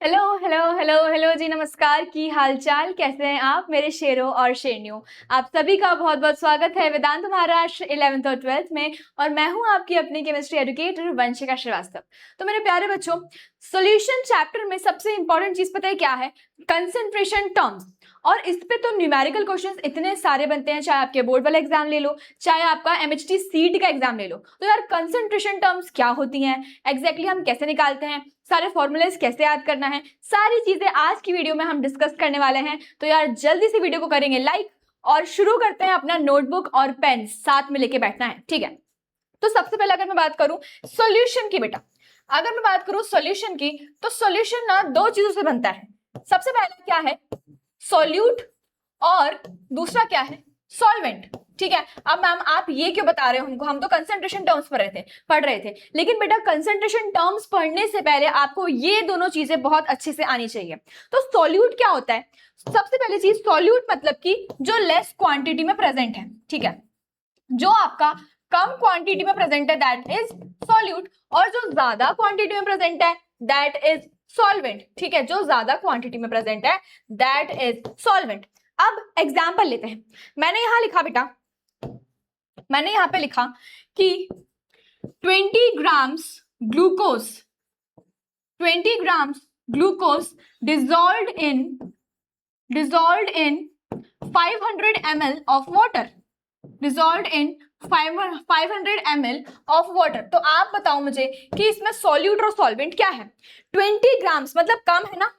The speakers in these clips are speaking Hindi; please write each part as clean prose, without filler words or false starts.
हेलो हेलो हेलो हेलो जी, नमस्कार। की हालचाल, कैसे हैं आप मेरे शेरों और शेरनियों। आप सभी का बहुत बहुत स्वागत है वेदांत महाराष्ट्र 11th और 12th में। और मैं हूं आपकी अपनी केमिस्ट्री एजुकेटर वंशिका श्रीवास्तव। तो मेरे प्यारे बच्चों, सॉल्यूशन चैप्टर में सबसे इंपॉर्टेंट चीज पता है क्या है? Concentration terms. और इस पे तो न्यूमेरिकल क्वेश्चंस इतने सारे बनते हैं, चाहे आपके बोर्ड वाला एग्जाम ले लो, चाहे आपका एमएचटी सीट का एग्जाम ले लो। तो यार कंसंट्रेशन टर्म्स क्या होती हैं, एग्जैक्टली हम कैसे निकालते हैं, सारे फॉर्मूलेस कैसे याद करना है, सारी चीजें आज की वीडियो में हम डिस्कस करने वाले हैं। तो यार जल्दी से वीडियो को करेंगे लाइक और शुरू करते हैं। अपना नोटबुक और पेन साथ में लेके बैठना है, ठीक है? तो सबसे पहले अगर मैं बात करूं सॉल्यूशन की, बेटा अगर मैं बात करूं सॉल्यूशन की, तो सॉल्यूशन ना दो चीजों से बनता है। सबसे पहले क्या है? सॉल्यूट, और दूसरा क्या है? सॉल्वेंट। ठीक है, अब मैम आप ये क्यों बता रहे हो हमको? हम तो कंसंट्रेशन टर्म्स पढ़ रहे थे। लेकिन बेटा कंसंट्रेशन टर्म्स पढ़ने से पहले आपको ये दोनों चीजें बहुत अच्छे से आनी चाहिए। तो सॉल्यूट क्या होता है? सबसे पहली चीज, सॉल्यूट मतलब कि जो लेस क्वांटिटी में प्रेजेंट है, ठीक है? जो आपका कम क्वांटिटी में प्रेजेंट है दैट इज सॉल्यूट, और जो ज्यादा क्वांटिटी में प्रेजेंट है दैट इज सॉल्वेंट। ठीक है, जो ज्यादा क्वांटिटी में प्रेजेंट है दैट इज सॉल्वेंट। अब एग्जांपल लेते हैं। मैंने यहां लिखा बेटा, मैंने यहां पे लिखा कि 20 grams glucose, 20 grams glucose dissolved in 500 ml of water, dissolved in 500 ml of water. तो आप बताओ मुझे कि इसमें सॉल्यूट और सॉल्वेंट क्या है? 20 ग्राम्स मतलब कम है ना,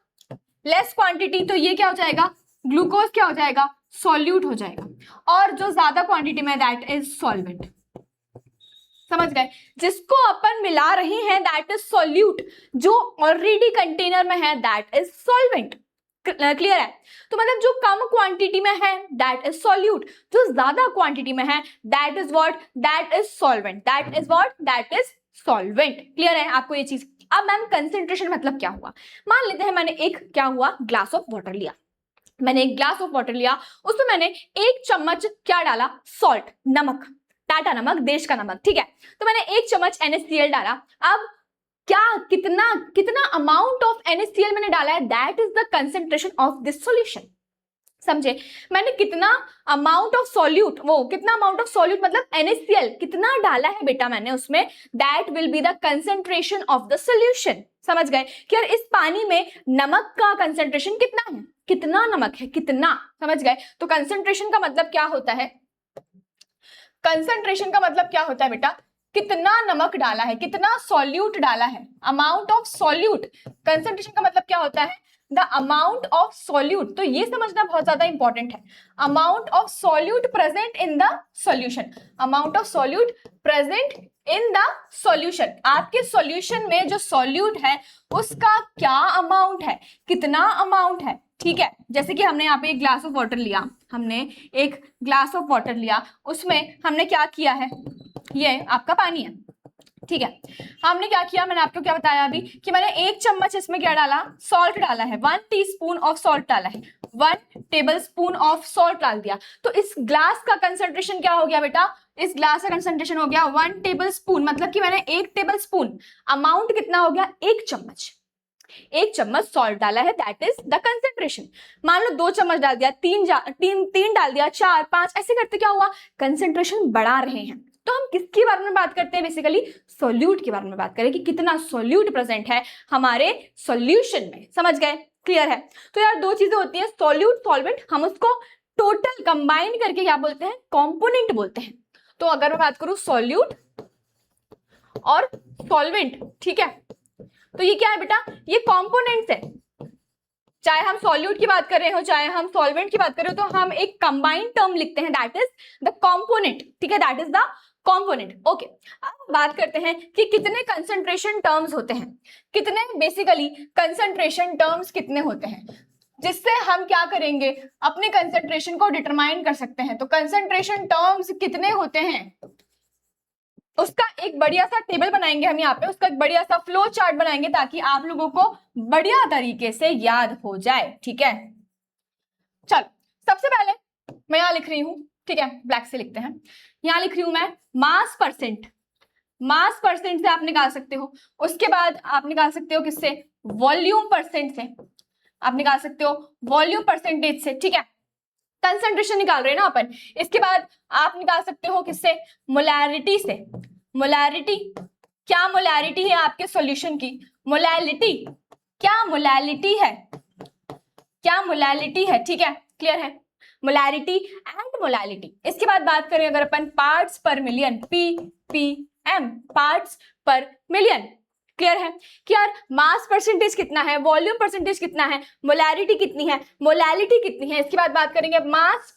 लेस क्वांटिटी, तो ये क्या हो जाएगा? ग्लूकोज क्या हो जाएगा? सॉल्यूट हो जाएगा। और जो ज्यादा क्वांटिटी में दैट इज सॉल्वेंट। समझ गए? जिसको अपन मिला रहे हैं दैट इज सॉल्यूट, जो ऑलरेडी कंटेनर में है दैट इज सॉल्वेंट। क्लियर है? तो मतलब जो कम क्वांटिटी में है दैट इज सॉल्यूट, जो ज्यादा क्वांटिटी में है that is what? That is solvent. That is what? That is solvent. Clear है आपको ये चीज? अब मैम कंसेंट्रेशन मतलब क्या हुआ? मान लेते हैं मैंने एक क्या हुआ ग्लास ऑफ वाटर लिया, मैंने एक ग्लास ऑफ वाटर लिया, उसमें मैंने एक चम्मच क्या डाला? सॉल्ट, नमक, टाटा नमक, देश का नमक। ठीक है, तो मैंने एक चम्मच NaCl डाला। अब क्या, कितना कितना अमाउंट ऑफ NaCl मैंने डाला है? That is the concentration of this solution. समझे? मैंने कितना अमाउंट ऑफ सॉल्यूट, वो कितना अमाउंट ऑफ सॉल्यूट मतलब NaCl कितना डाला है बेटा मैंने उसमें, that will be the concentration of the solution. समझ गए कि यार इस पानी में नमक का कंसेंट्रेशन कितना है, कितना नमक है, कितना। समझ गए? तो कंसेंट्रेशन का मतलब क्या होता है? कंसेंट्रेशन का मतलब क्या होता है बेटा? कितना नमक डाला है, कितना सॉल्यूट डाला है, अमाउंट ऑफ सॉल्यूट। कंसेंट्रेशन का मतलब क्या होता है? The amount of solute. तो ये समझना बहुत ज्यादा इंपॉर्टेंट है। Amount of solute present in the solution, amount of solute present in the solution. आपके सॉल्यूशन में जो सॉल्यूट है उसका क्या अमाउंट है, कितना अमाउंट है। ठीक है, जैसे कि हमने यहाँ पे एक ग्लास ऑफ वाटर लिया, हमने एक ग्लास ऑफ वाटर लिया, उसमें हमने क्या किया है? ये आपका पानी है, ठीक है? हमने क्या किया, मैंने आपको क्या बताया अभी कि मैंने एक चम्मच इसमें क्या डाला? सॉल्ट डाला है, 1 टीस्पून ऑफ सॉल्ट डाला है, 1 टेबलस्पून ऑफ सॉल्ट डाल दिया। तो इस ग्लास का कंसंट्रेशन क्या हो गया बेटा? इस ग्लास का कंसंट्रेशन हो गया 1 टेबलस्पून, मतलब कि मैंने 1 टेबलस्पून, अमाउंट कितना हो गया? 1 चम्मच, 1 चम्मच सॉल्ट डाला है, दैट इज द कंसेंट्रेशन। मान लो 2 चम्मच डाल दिया, तीन डाल दिया, 4 5, ऐसे करते क्या हुआ? कंसेंट्रेशन बढ़ा रहे हैं। तो हम किसके बारे में बात करते हैं? बेसिकली सॉल्यूट के बारे में बात करें कि कितना सॉल्यूट प्रेजेंट है हमारे सॉल्यूशन में। समझ गए? क्लियर है? तो यार दो चीजें होती हैं, सॉल्यूट सॉल्वेंट, हम उसको टोटल कंबाइन करके क्या बोलते हैं? कंपोनेंट बोलते हैं। तो अगर मैं बात करूं सॉल्यूट और सॉल्वेंट, ठीक है, तो ये क्या है बेटा? ये कंपोनेंट्स है। चाहे हम सॉल्यूट की बात कर रहे हो, चाहे हम सॉल्वेंट की बात कर रहे हो, तो हम एक कंबाइंड टर्म लिखते हैं दैट इज द कंपोनेंट। ठीक है, that is the component. Okay, अब बात करते हैं कि कितने कंसंट्रेशन टर्म्स होते हैं, कितने बेसिकली कंसंट्रेशन टर्म्स कितने होते हैं, जिससे हम क्या करेंगे? अपने कंसंट्रेशन को डिटरमाइन कर सकते हैं। तो कंसंट्रेशन टर्म्स कितने होते हैं उसका एक बढ़िया सा टेबल बनाएंगे हम यहाँ पे, उसका एक बढ़िया सा फ्लो चार्ट बनाएंगे ताकि आप लोगों को बढ़िया तरीके से याद हो जाए। ठीक है, चल सबसे पहले मैं यहां लिख रही हूं, ठीक है, ब्लैक से लिखते हैं। यहां लिख रही हूं मैं मास परसेंट, मास परसेंट से आप निकाल सकते हो, उसके बाद आप निकाल सकते हो किससे, वॉल्यूम परसेंट से, आप निकाल सकते हो वॉल्यूम परसेंटेज से, ठीक है, कंसंट्रेशन निकाल रहे हैं ना अपन। इसके बाद आप निकाल सकते हो किससे, मोलैरिटी से। मोलैरिटी, क्या मोलैरिटी है आपके सॉल्यूशन की, मोलैलिटी, क्या मोलैलिटी है, क्या मोलैलिटी है, ठीक है, क्लियर है, मोलैरिटी एंड मोलैलिटी। इसके बाद बात करें अगर अपन पार्ट्स पर मिलियन, ppm, पार्ट्स पर मिलियन, क्लियर है कि यार मास परसेंटेज कितना है, वॉल्यूम परसेंटेज कितना है, मोलैरिटी कितनी है, मोलैलिटी कितनी है। इसके बाद बात करेंगे mass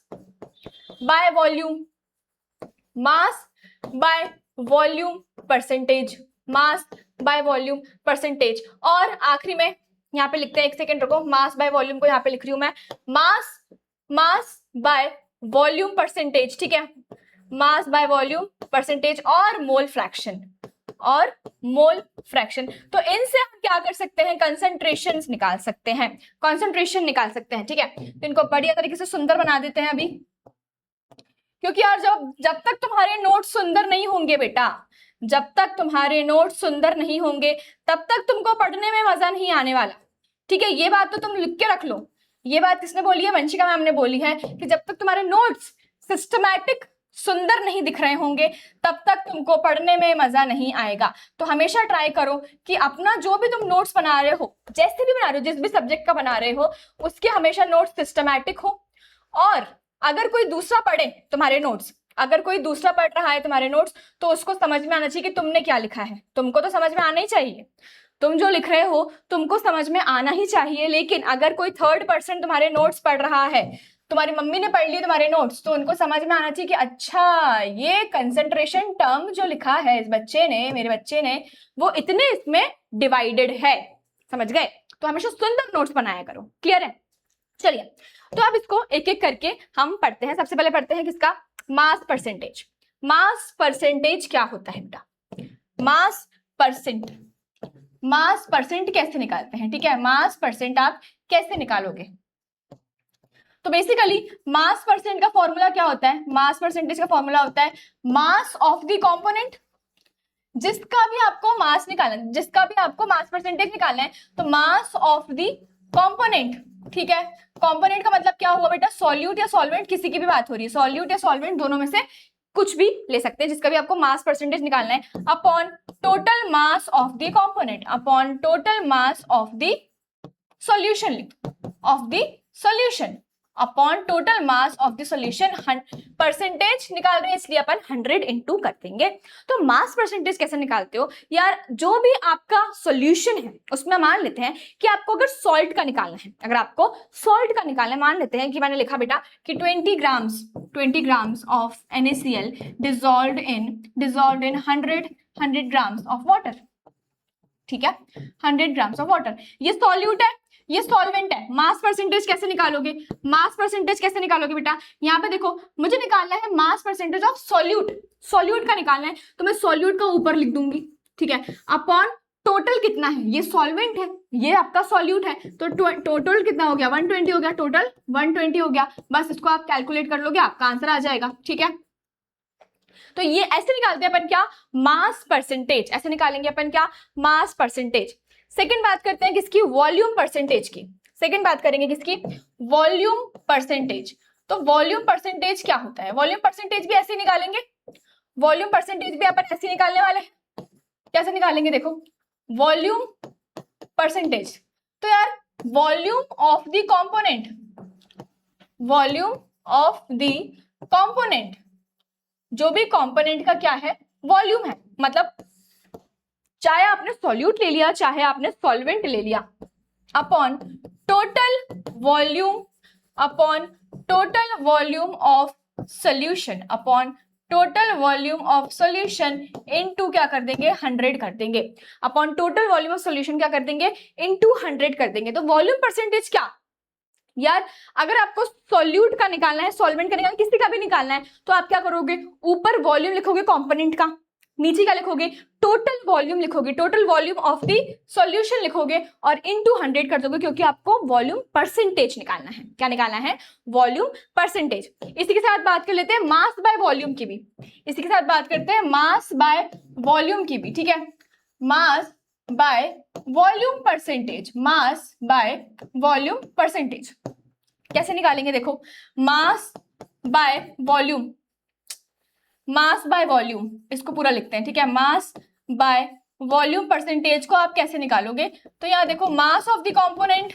by volume, mass by volume percentage, mass by volume percentage. और आखिरी में यहाँ पे लिखते हैं, एक सेकेंड रुको, मास बाय वॉल्यूम को यहाँ पे लिख रही हूं मैं, मास बाय वॉल्यूम परसेंटेज, ठीक है, मास बाय वॉल्यूम परसेंटेज और मोल फ्रैक्शन, और मोल फ्रैक्शन। तो इनसे हम क्या कर सकते हैं, कंसंट्रेशन निकाल सकते हैं, कंसंट्रेशन निकाल सकते हैं, ठीक है। तो इनको बढ़िया तरीके से सुंदर बना देते हैं अभी, क्योंकि यार जब तक तुम्हारे नोट सुंदर नहीं होंगे बेटा, जब तक तुम्हारे नोट सुंदर नहीं होंगे तब तक तुमको पढ़ने में मजा नहीं आने वाला, ठीक है। ये बात तो तुम लिख के रख लो, ये बात किसने बोली है, वंशिका मैम ने बोली है कि जब तक तुम्हारे नोट्स सिस्टमैटिक सुंदर नहीं दिख रहे होंगे तब तक तुमको पढ़ने में मजा नहीं आएगा। तो हमेशा ट्राई करो कि अपना जो भी तुम नोट्स बना रहे हो, जैसे भी बना रहे हो, जिस भी सब्जेक्ट का बना रहे हो, उसके हमेशा नोट्स सिस्टमैटिक हो। और अगर कोई दूसरा पढ़े तुम्हारे नोट्स, अगर कोई दूसरा पढ़ रहा है तुम्हारे नोट्स, तो उसको समझ में आना चाहिए कि तुमने क्या लिखा है, तुमको तो समझ में आना ही चाहिए, तुम जो लिख रहे हो तुमको समझ में आना ही चाहिए। लेकिन अगर कोई थर्ड पर्सन तुम्हारे नोट्स पढ़ रहा है, तुम्हारी मम्मी ने पढ़ लिए तुम्हारे नोट्स, तो उनको समझ में आना चाहिए कि अच्छा ये कंसंट्रेशन टर्म जो लिखा है इस बच्चे ने, मेरे बच्चे ने, वो इतने इसमें डिवाइडेड है, समझ गए। तो हमेशा सुंदर नोट्स बनाया करो, क्लियर है। चलिए, तो अब इसको एक एक करके हम पढ़ते हैं। सबसे पहले पढ़ते हैं किसका, मास परसेंटेज। मास परसेंटेज क्या होता है बेटा, मास परसेंट, मास परसेंट कैसे निकालते हैं, ठीक है, मास परसेंट आप कैसे निकालोगे। तो बेसिकली मास परसेंट का फॉर्मूला क्या होता है, मास परसेंटेज का फॉर्मूला होता है मास ऑफ द कंपोनेंट। जिसका भी आपको मास निकालना है, जिसका भी आपको मास परसेंटेज निकालना है, तो मास ऑफ द कंपोनेंट, ठीक है। कंपोनेंट का मतलब क्या हुआ बेटा, सॉल्यूट या सॉल्वेंट, किसी की भी बात हो रही है, सॉल्यूट या सॉल्वेंट दोनों में से कुछ भी ले सकते हैं, जिसका भी आपको मास परसेंटेज निकालना है, upon total mass of the component, upon total mass of the solution, of the solution, upon total mass of the solution. Percentage निकाल रहे हैं इसलिए अपन 100 इंटू कर देंगे। तो मास परसेंटेज कैसे निकालते हो यार, जो भी आपका सॉल्यूशन है उसमें मान लेते हैं कि आपको अगर सॉल्ट का निकालना है, अगर आपको सॉल्ट का निकालना है, मान लेते हैं कि मैंने लिखा बेटा कि 20 grams of NaCl dissolved in 100 grams of water, ठीक है, 100 ग्राम्स ऑफ वाटर। ये सॉल्यूट है, ये सॉल्वेंट है। मास परसेंटेज कैसे निकालोगे, मास परसेंटेज कैसे निकालोगे बेटा, यहाँ पे देखो मुझे निकालना है mass percentage of solute, solute का निकालना है, तो मैं सॉल्यूट का ऊपर लिख दूंगी, ठीक है, अपॉन टोटल कितना है, ये सॉल्वेंट है, ये आपका सॉल्यूट है, तो टोटल कितना हो गया, 120 हो गया, टोटल 120 हो गया। बस इसको आप कैलकुलेट कर लोगे, आपका आंसर आ जाएगा, ठीक है। तो ये ऐसे निकालते हैं अपन क्या, मास परसेंटेज, ऐसे निकालेंगे अपन क्या, मास परसेंटेज। सेकंड बात करते हैं किसकी, वॉल्यूम परसेंटेज की। सेकंड बात करेंगे किसकी, वॉल्यूम परसेंटेज। तो वॉल्यूम परसेंटेज क्या होता है, वॉल्यूम परसेंटेज भी ऐसे निकालेंगे, वॉल्यूम परसेंटेज भी अपन ऐसे निकालने वाले हैं। कैसे निकालेंगे देखो, वॉल्यूम परसेंटेज, तो यार volume of the component, volume of the component, जो भी कंपोनेंट का क्या है, वॉल्यूम है, मतलब चाहे आपने सॉल्यूट ले लिया चाहे आपने सॉल्वेंट ले लिया, upon total volume, upon total volume of solution, upon total volume of solution into क्या कर देंगे, 100 कर देंगे, upon total volume of solution क्या कर देंगे, इनटू 100 कर देंगे। तो वॉल्यूम परसेंटेज क्या यार, अगर आपको सॉल्यूट का निकालना है, सॉल्वेंट का निकालना है, किसी का भी निकालना है, तो आप क्या करोगे, ऊपर वॉल्यूम लिखोगे कंपोनेंट का, नीचे क्या लिखोगे, टोटल वॉल्यूम लिखोगे, total volume of the solution लिखोगे और इनटू 100 कर दोगे, क्योंकि आपको वॉल्यूम परसेंटेज निकालना है। क्या निकालना है, वॉल्यूम परसेंटेज। इसी के साथ बात कर लेते हैं मास बाय वॉल्यूम की भी, इसी के साथ बात करते हैं मास बाय वॉल्यूम की भी, ठीक है। Mass by volume percentage, mass by volume percentage कैसे निकालेंगे, देखो mass by volume, mass by volume इसको पूरा लिखते हैं, ठीक है। मास बाय वॉल्यूम परसेंटेज को आप कैसे निकालोगे, तो यहाँ देखो mass of the component,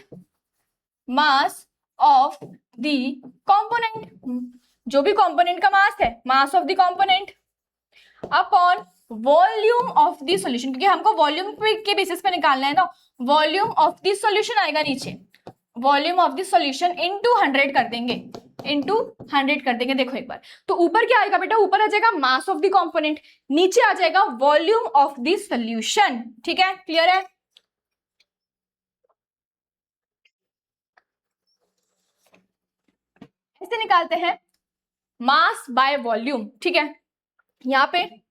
mass of the component, जो भी कंपोनेंट का मास है, mass of the component upon volume of the solution, क्योंकि हमको वॉल्यूम के बेसिस पे निकालना है ना, वॉल्यूम ऑफ द सॉल्यूशन आएगा नीचे, volume of the solution into 100 कर देंगे, इनटू 100 कर देंगे। देखो एक बार, तो ऊपर क्या आएगा बेटा, ऊपर आ जाएगा मास ऑफ द कंपोनेंट, नीचे आ जाएगा वॉल्यूम ऑफ द सॉल्यूशन, ठीक है, क्लियर है। ऐसे निकालते हैं मास बाय वॉल्यूम, ठीक है। यहाँ पे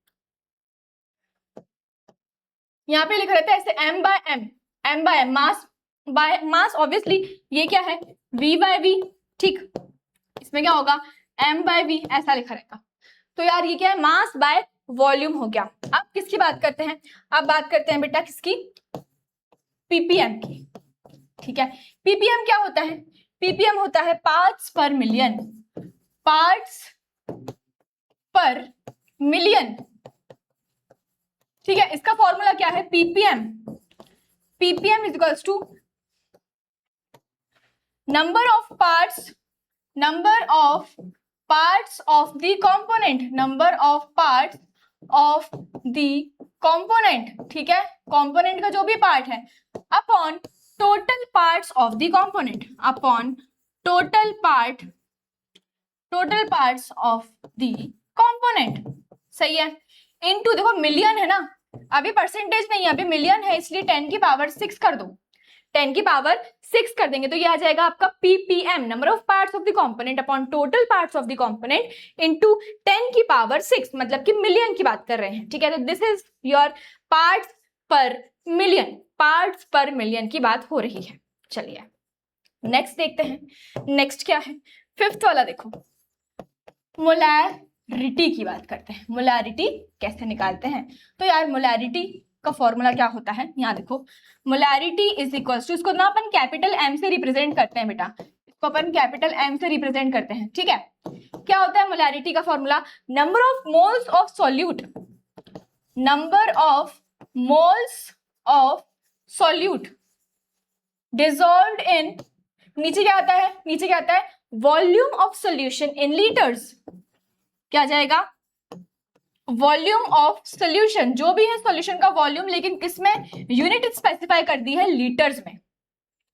लिख रहता है ऐसे m by m, m by m, mass by mass, obviously ये क्या है, v बाय v, ठीक, इसमें क्या होगा m बाय v, ऐसा लिखा रहेगा। तो यार ये क्या है, मास बाय वॉल्यूम हो गया। अब किसकी बात करते हैं, अब बात करते हैं बेटा किसकी, ppm की, ठीक है। ppm क्या होता है, ppm होता है पार्ट्स पर मिलियन, पार्ट्स पर मिलियन, ठीक है। इसका फॉर्मूला क्या है, ppm, ppm is equals to number of parts, number of parts of the component, number of parts of the component, ठीक है, कंपोनेंट का जो भी पार्ट है, upon total parts of the component, upon total parts of the component, सही है। इनटू देखो मिलियन है ना, अभी परसेंटेज नहीं है, अभी मिलियन है, इसलिए 10 की पावर 6 कर दो, 10 की पावर 6 कर देंगे, तो ये आ जाएगा आपका ppm, number of parts of the component upon total parts of the component into 10 की पावर 6, मतलब कि मिलियन की बात कर रहे हैं, ठीक है। तो दिस इज योर पार्ट्स पर मिलियन, पार्ट्स पर मिलियन की बात हो रही है। चलिए नेक्स्ट देखते हैं, नेक्स्ट क्या है, फिफ्थ वाला देखो, मोलैरिटी की बात करते हैं। मोलैरिटी कैसे निकालते हैं, तो यार मोलैरिटी का फॉर्मूला क्या होता है, यहाँ देखो, मोलैरिटी इज इक्वल्स टू, इसको ना अपन कैपिटल M से रिप्रेजेंट करते हैं बेटा, इसको अपन कैपिटल M से रिप्रेजेंट करते हैं, ठीक है। क्या होता है मोलैरिटी का formula, number of moles of solute, number of moles of solute dissolved इन, नीचे क्या आता है, नीचे क्या आता है, volume of solution in litres, क्या जाएगा, वॉल्यूम ऑफ सॉल्यूशन, जो भी है सॉल्यूशन का वॉल्यूम, लेकिन किसमें, यूनिट स्पेसिफाई कर दी है लीटर्स में,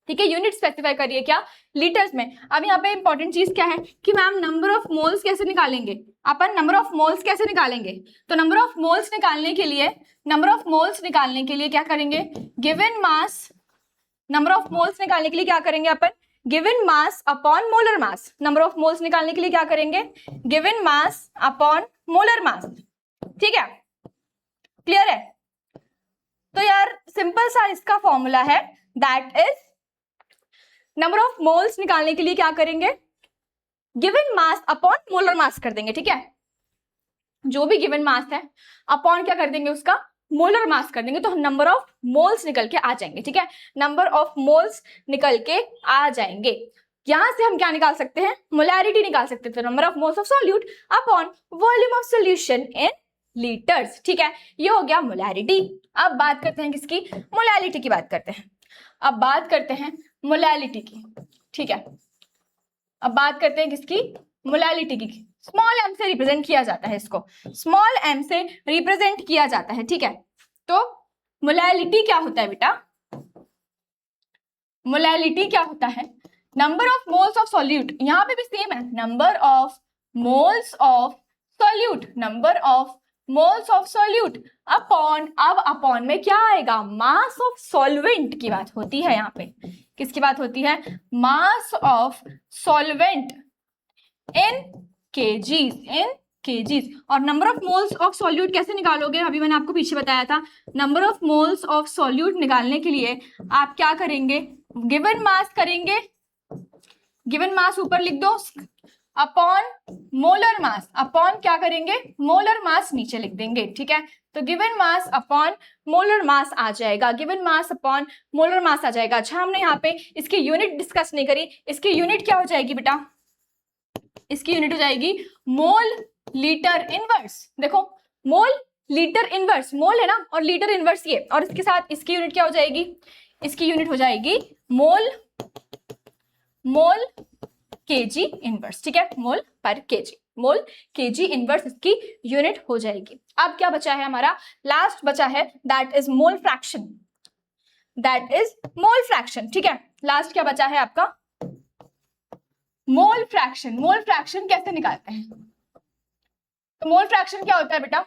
ठीक है, यूनिट स्पेसिफाई करिए क्या, लीटर्स में। अब यहाँ पे इंपॉर्टेंट चीज क्या है कि मैम नंबर ऑफ मोल्स कैसे निकालेंगे, अपन नंबर ऑफ मोल्स कैसे निकालेंगे, तो नंबर ऑफ मोल्स निकालने के लिए, नंबर ऑफ मोल्स निकालने के लिए क्या करेंगे, given mass, number of moles निकालने के लिए क्या करेंगे अपन, given mass upon molar mass, number of moles निकालने के लिए क्या करेंगे, given mass upon molar mass, ठीक है, क्लियर है। तो यार सिंपल सा इसका फॉर्मूला है, that is number of moles निकालने के लिए क्या करेंगे, गिवन मास अपॉन मोलर मास कर देंगे, ठीक है, जो भी गिवन मास है अपॉन क्या कर देंगे, उसका मोलर मास कर देंगे, तो नंबर ऑफ मोल्स निकल के आ जाएंगे, ठीक है, नंबर ऑफ मोल्स निकल के आ जाएंगे। यहां से हम क्या निकाल सकते हैं, मोलैरिटी निकाल सकते हैं, number of moles of solute upon volume of solution in litres, ठीक है, ये हो गया मोलैरिटी। अब बात करते हैं किसकी, मोलैलिटी की बात करते हैं, अब बात करते हैं मोलैलिटी की, ठीक है, अब बात करते हैं किसकी, मोलैलिटी की। स्मॉल m से रिप्रेजेंट किया जाता है, इसको स्मॉल m से रिप्रेजेंट किया जाता है, ठीक है। तो मोलैलिटी क्या होता है बेटा, मोलैलिटी क्या होता है, number of moles of solute, यहाँ पे भी सेम है, number of moles of solute, number of moles of solute upon, अब अपॉन में क्या आएगा, मास ऑफ सॉल्वेंट की बात होती है, यहाँ पे किसकी बात होती है, mass of solvent in kgs, in kgs. और number of moles of solute कैसे निकालोगे, अभी मैंने आपको पीछे बताया था। Number of moles of solute निकालने के लिए आप क्या करेंगे, गिवन मास करेंगे, गिवन मास ऊपर लिख दो अपॉन मोलर मास, अपॉन क्या करेंगे, मोलर मास नीचे लिख देंगे, ठीक है। तो given mass upon molar mass आ जाएगा, given mass upon molar mass आ जाएगा। अच्छा, हमने यहाँ पे इसकी यूनिट डिस्कस नहीं करी, इसकी यूनिट क्या हो जाएगी बेटा, इसकी यूनिट हो जाएगी मोल लीटर इनवर्स। देखो मोल लीटर इनवर्स, मोल है ना और लीटर इनवर्स ये, और इसके साथ इसकी यूनिट क्या हो जाएगी, इसकी यूनिट हो जाएगी मोल केजी इनवर्स, ठीक है, मोल पर केजी, मोल केजी इनवर्स इसकी यूनिट हो जाएगी। अब क्या बचा है हमारा, लास्ट बचा है that is mole fraction, that is mole fraction, ठीक है। लास्ट क्या बचा है आपका, मोल फ्रैक्शन। मोल फ्रैक्शन कैसे निकालते हैं, तो मोल फ्रैक्शन क्या होता है बेटा,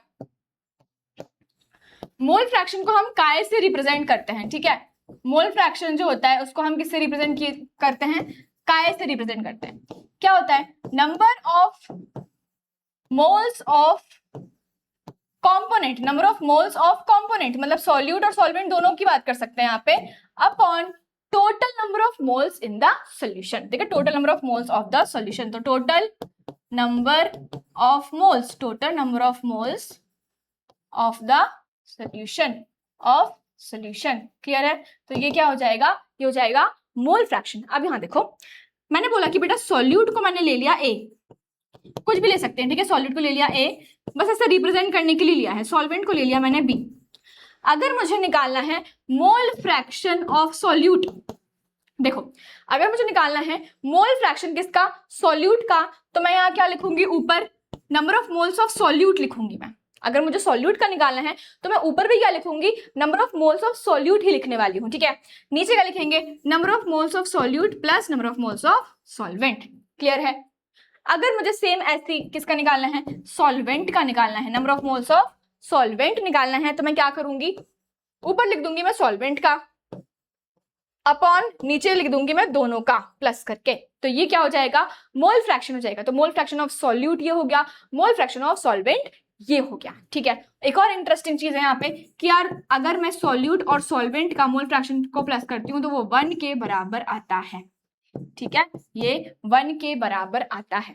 मोल फ्रैक्शन को हम काय से रिप्रेजेंट करते हैं, ठीक है। मोल फ्रैक्शन जो होता है उसको हम किससे रिप्रेजेंट करते हैं, काय से रिप्रेजेंट करते हैं। क्या होता है, number of moles of component, number of moles of component मतलब सॉल्यूट और सॉल्वेंट दोनों की बात कर सकते हैं यहाँ पे, upon total number of moles in the solution. देखिए total number of moles of the solution, तो total number of moles, total number of moles of the solution, of solution, clear है। तो ये क्या हो जाएगा, ये हो जाएगा मोल फ्रैक्शन। अब यहां देखो मैंने बोला कि बेटा सॉल्यूट को मैंने ले लिया ए, कुछ भी ले सकते हैं, ठीक है, सॉल्यूट को ले लिया ए, बस ऐसे रिप्रेजेंट करने के लिए लिया है, सॉल्वेंट को ले लिया मैंने बी। अगर मुझे निकालना है मोल फ्रैक्शन ऑफ सॉल्यूट, देखो अगर मुझे निकालना है मोल फ्रैक्शन किसका, सॉल्यूट का, तो मैं यहाँ क्या लिखूंगी, ऊपर number of moles of solute लिखूंगी मैं। अगर मुझे सॉल्यूट का निकालना है तो मैं ऊपर भी क्या लिखूंगी, number of moles of solute ही लिखने वाली हूँ, ठीक है। नीचे क्या लिखेंगे, number of moles of solute plus number of moles of solvent, clear है। अगर मुझे सेम ऐसी किसका निकालना है, सॉल्वेंट का निकालना है, number of moles of solvent निकालना है, तो मैं क्या करूंगी, ऊपर लिख दूंगी मैं सॉल्वेंट का, अपॉन नीचे लिख दूंगी मैं दोनों का प्लस करके, तो ये क्या हो जाएगा, मोल फ्रैक्शन हो जाएगा। तो मोल फ्रैक्शन ऑफ सॉल्यूट ये हो गया, मोल फ्रैक्शन ऑफ सॉल्वेंट ये हो गया, ठीक है। एक और इंटरेस्टिंग चीज है यहाँ पे कि यार अगर मैं सॉल्यूट और सॉल्वेंट का मोल फ्रैक्शन को प्लस करती हूँ तो वो 1 के बराबर आता है, ठीक है, ये 1 के बराबर आता है,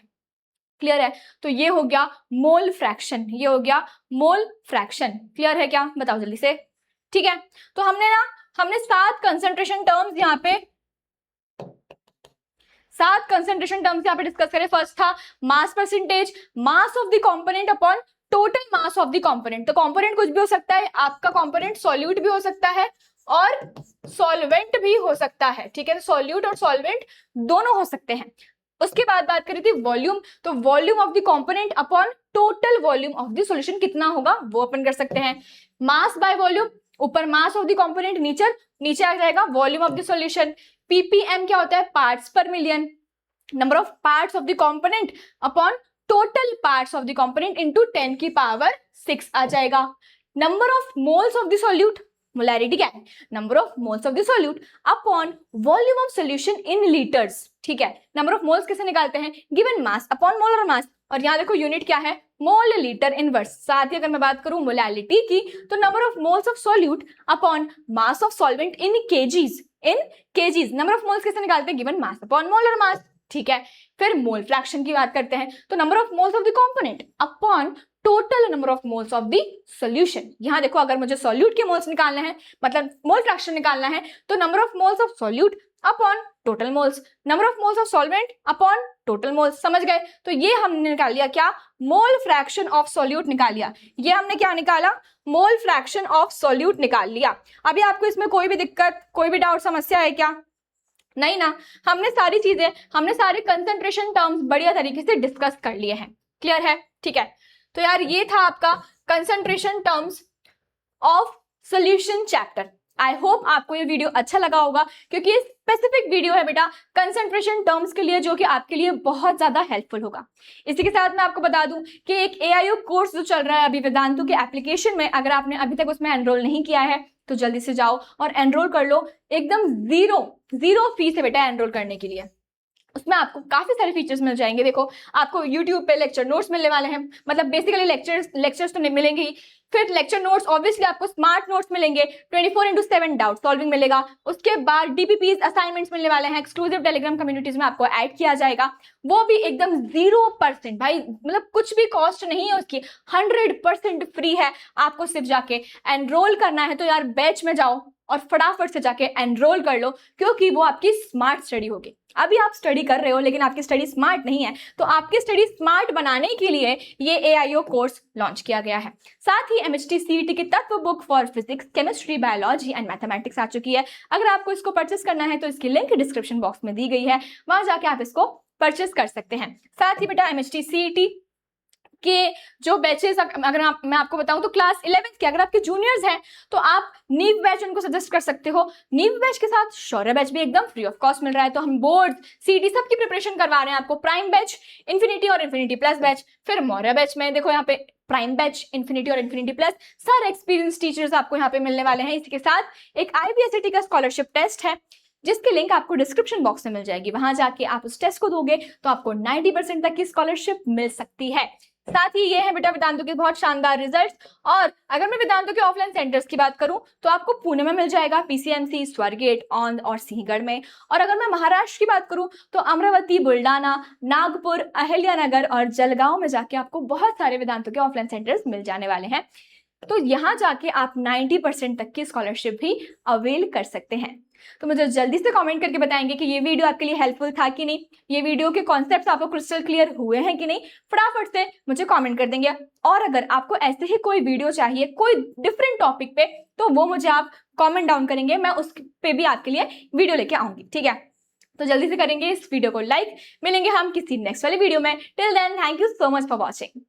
क्लियर है। तो ये हो गया मोल फ्रैक्शन, ये हो गया मोल फ्रैक्शन, क्लियर है क्या, बताओ जल्दी से, ठीक है। तो हमने 7 कंसंट्रेशन टर्म्स यहाँ पे, 7 कंसंट्रेशन टर्म्स यहाँ पे डिस्कस करें। फर्स्ट था mass percentage, mass of the component upon total mass of the component. तो कंपोनेंट कुछ भी हो सकता है, आपका कंपोनेंट सॉल्यूट भी हो सकता है और सॉल्वेंट भी हो सकता है, ठीक है, सॉल्यूट और सॉल्वेंट दोनों हो सकते हैं। उसके बाद बात करी थी वॉल्यूम, तो volume of the component upon total volume of the solution कितना होगा वो अपन कर सकते हैं। मास बाय वॉल्यूम, ऊपर मास ऑफ द कंपोनेंट, नीचे आ जाएगा volume of the solution. Ppm क्या होता है, पार्ट्स पर million, number of parts of the component upon total parts of the component into 10 की पावर 6 आ जाएगा। Number of moles of the solute, molarity क्या है, number of moles of the solute upon volume of solution in litres, ठीक है। नंबर ऑफ मोल्स कैसे निकालते हैं, गिवन मास अपॉन मोलर मास, और यहाँ देखो यूनिट क्या है, मोल लीटर इनवर्स। साथ ही अगर मैं बात करूं मोलैलिटी की, तो number of moles of solute upon mass of solvent in KGs, number of moles कैसे निकालते हैं, given mass upon molar mass, ठीक है। फिर मोल फ्रैक्शन की बात करते हैं, तो number of moles of the component upon total number of moles of the solution. यहां देखो अगर मुझे सॉल्यूट के मोल्स निकालना है, मतलब मोल फ्रैक्शन निकालना है, तो number of moles of solute upon total moles, number of moles of solvent upon total moles, समझ गए। तो ये हमने निकाल लिया क्या, मोल फ्रैक्शन ऑफ सॉल्यूट निकाल लिया। ये हमने क्या निकाला, मोल फ्रैक्शन ऑफ सॉल्यूट निकाल लिया। अभी आपको इसमें कोई भी दिक्कत, कोई भी डाउट, समस्या है क्या, नहीं ना, हमने सारी चीजें, हमने सारे कंसंट्रेशन टर्म्स बढ़िया तरीके से डिस्कस कर लिए हैं, क्लियर है, ठीक है। तो यार ये था आपका concentration terms of solution chapter. I hope आपको ये वीडियो अच्छा लगा होगा, क्योंकि ये स्पेसिफिक वीडियो है बेटा कंसंट्रेशन टर्म्स के लिए, जो कि आपके लिए बहुत ज्यादा हेल्पफुल होगा। इसी के साथ मैं आपको बता दूं कि एक AIU कोर्स जो चल रहा है अभी वेदांतु के एप्लीकेशन में, अगर आपने अभी तक उसमें एनरोल नहीं किया है तो जल्दी से जाओ और एनरोल कर लो, एकदम जीरो फीस है बेटा एनरोल करने के लिए। उसमें आपको काफी सारे फीचर्स मिल जाएंगे। देखो, आपको यूट्यूब पे लेक्चर नोट्स मिलने वाले हैं, मतलब बेसिकली लेक्चर्स तो नहीं मिलेंगे ही, फिर लेक्चर नोट्स ऑब्वियसली आपको स्मार्ट नोट्स मिलेंगे, 24/7 डाउट सॉल्विंग मिलेगा, उसके बाद डीपीपीज असाइनमेंट्स मिलने वाले हैं, एक्सक्लूसिव टेलीग्राम कम्युनिटीज में आपको ऐड किया जाएगा, वो भी एकदम 0% भाई, मतलब कुछ भी कॉस्ट नहीं है उसकी, 100% फ्री है। आपको सिर्फ जाके एनरोल करना है, तो यार बैच में जाओ और फटाफट से जाके एनरोल कर लो, क्योंकि वो आपकी स्मार्ट स्टडी होगी। अभी आप स्टडी कर रहे हो लेकिन आपकी स्टडी स्मार्ट नहीं है, तो आपकी स्टडी स्मार्ट बनाने के लिए ये AIO कोर्स लॉन्च किया गया है। साथ ही MHT CET की Tatva book for physics, chemistry, biology and mathematics आ चुकी है। अगर आपको इसको परचेस करना है तो इसकी लिंक डिस्क्रिप्शन बॉक्स में दी गई है, वहां जाके आप इसको परचेस कर सकते हैं। साथ ही बेटा MHT CET के जो बैचेस, अगर मैं आपको बताऊं तो क्लास 11th के अगर आपके जूनियर्स हैं तो आप नीव बैच उनको सजेस्ट कर सकते हो। नीव बैच के साथ शौर्य बैच भी एकदम फ्री ऑफ कॉस्ट मिल रहा है। तो हम बोर्ड CET सबकी प्रिपरेशन करवा रहे हैं आपको। प्राइम बैच, इन्फिनिटी और इन्फिनिटी प्लस बैच, फिर मौर्य बैच में देखो यहाँ पे प्राइम बैच, इन्फिनिटी और इन्फिनिटी प्लस, सारे एक्सपीरियंस टीचर्स आपको यहाँ पे मिलने वाले हैं। इसी के साथ एक IBSET का स्कॉलरशिप टेस्ट है, जिसकी लिंक आपको डिस्क्रिप्शन बॉक्स में मिल जाएगी। वहां जाके आप उस टेस्ट को दोगे तो आपको 90% तक की स्कॉलरशिप मिल सकती है। साथ ही ये है बेटा वेदांतों के बहुत शानदार रिजल्ट्स। और अगर मैं वेदांतों के ऑफलाइन सेंटर्स की बात करूं तो आपको पुणे में मिल जाएगा, PCMC, स्वारगेट, औंध और सिंहगढ़ में। और अगर मैं महाराष्ट्र की बात करूं तो अमरावती, बुल्डाना, नागपुर, अहिल्यानगर और जलगांव में जाके आपको बहुत सारे वेदांतों के ऑफलाइन सेंटर्स मिल जाने वाले हैं। तो यहां जाके आप 90% तक की स्कॉलरशिप भी अवेल कर सकते हैं। तो मुझे जल्दी से कमेंट करके बताएंगे कि ये वीडियो आपके लिए हेल्पफुल था कि नहीं, ये वीडियो के कॉन्सेप्ट्स आपको क्रिस्टल क्लियर हुए हैं कि नहीं, फटाफट से मुझे कमेंट कर देंगे। और अगर आपको ऐसे ही कोई वीडियो चाहिए कोई डिफरेंट टॉपिक पे, तो वो मुझे आप कमेंट डाउन करेंगे, मैं उस पे भी आपके लिए वीडियो लेके आऊंगी, ठीक है। तो जल्दी से करेंगे इस वीडियो को लाइक। मिलेंगे हम किसी नेक्स्ट वाली वीडियो में। Till then, thank you so much for watching.